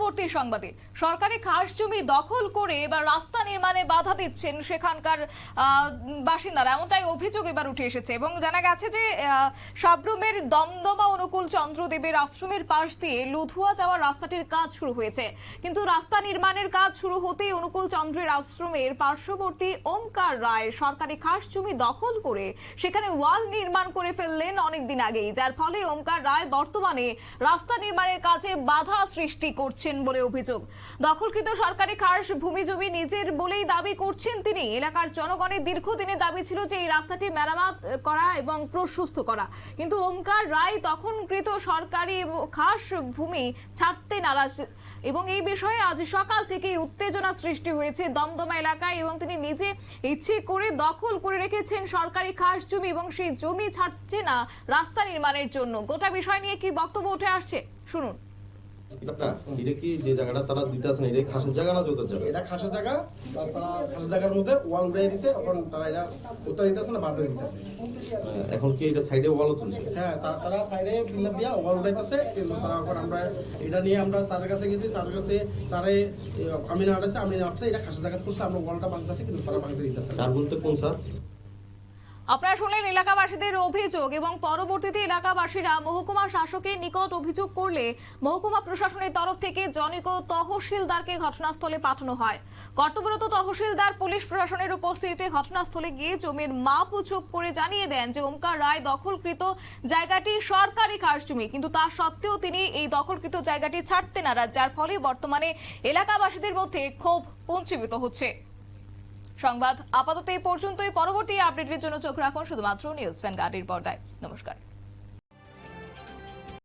পরবর্তী সংবাদে সরকারি খাস জমি দখল করে এবার রাস্তা নির্মাণে বাধা দিচ্ছেন সেখানকার বাসিন্দারা, এমনটাই অভিযোগ এবার উঠে এসেছে। এবং জানা গেছে যে সাবরুমের দমদমা অনুকূল চন্দ্রদেবের আশ্রমের পাশ দিয়ে লুধুয়া যাওয়ার রাস্তাটির কাজ শুরু হয়েছে, কিন্তু রাস্তা নির্মাণের কাজ শুরু হতেই অনুকূল চন্দ্রের আশ্রমের পার্শ্ববর্তী ওমকার রায় সরকারি খাস জমি দখল করে সেখানে ওয়াল নির্মাণ করে ফেললেন অনেকদিন আগেই, যার ফলে ওমকার রায় বর্তমানে রাস্তা নির্মাণের কাজে বাধা সৃষ্টি করছেন বলে অভিযোগ। দখলকৃত সরকারি খাস ভূমি জমি নিজের বলেই দাবি করছেন তিনি। এলাকার জনগণের দীর্ঘদিনের দাবি ছিল যে এই রাস্তাটি মেরামত করা এবং প্রশস্ত করা, কিন্তু ওমকার রায় দখলকৃত সরকারি খাস ভূমি ছাড়তে নারাজ এবং এই বিষয়ে আজ সকাল থেকে উত্তেজনা সৃষ্টি হয়েছে দমদমা এলাকায় এবং তিনি নিজে ইচ্ছে করে দখল করে রেখেছেন সরকারি খাস জমি এবং সেই জমি ছাড়ছে না রাস্তা নির্মাণের জন্য। গোটা বিষয় নিয়ে কি বক্তব্য উঠে আসছে শুনুন। এটা কি যে জায়গাটা তারা দিতেছে না, এটা খাসের জায়গা না জোতের জায়গা? এটা খাসের জায়গা, তারা খাসের জায়গার মধ্যে ওয়াল উঠাই দিছে, এখন তারা এটা উত্তর দিতেছে না, বাদ দিতেছে। এখন কি এটা সাইডে ওয়াল তুলছে? হ্যাঁ, তারা সাইডে পিলার দিয়া ওয়াল উঠাইতেছে, কিন্তু তারা এখন আমরা এটা নিয়ে আমরা স্যারের কাছে গেছি, স্যারের কাছে স্যারে আমি আসছে এটা খাসের জায়গা করছে, আমরা ওয়ালটা ভাঙতেছি, কিন্তু তারা ভাঙতে দিতেছে। স্যার বলতে কোন স্যার? আপনারা শুনলেন এলাকাবাসীদের অভিযোগ এবং পরবর্তীতে এলাকাবাসীরা মহকুমা শাসকের নিকট অভিযোগ করলে মহকুমা প্রশাসনের তরফ থেকে জনৈক তহসিলদারকে ঘটনাস্থলে পাঠানো হয়। কর্তব্যরত তহসিলদার পুলিশ প্রশাসনের উপস্থিতিতে ঘটনাস্থলে গিয়ে জমির মাপ ও চোখ করে জানিয়ে দেন যে ওমকার রায় দখলকৃত জায়গাটি সরকারি খাস জমি, কিন্তু তা সত্ত্বেও তিনি এই দখলকৃত জায়গাটি ছাড়তে নারাজ, যার ফলে বর্তমানে এলাকাবাসীদের মধ্যে ক্ষোভ পঞ্জীভূত হচ্ছে। সংবাদ আপাতত এই পর্যন্তই। পরবর্তী আপডেটের জন্য চোখ রাখুন শুধুমাত্র নিউজ ভ্যানগার্ডের পর্দায়। নমস্কার।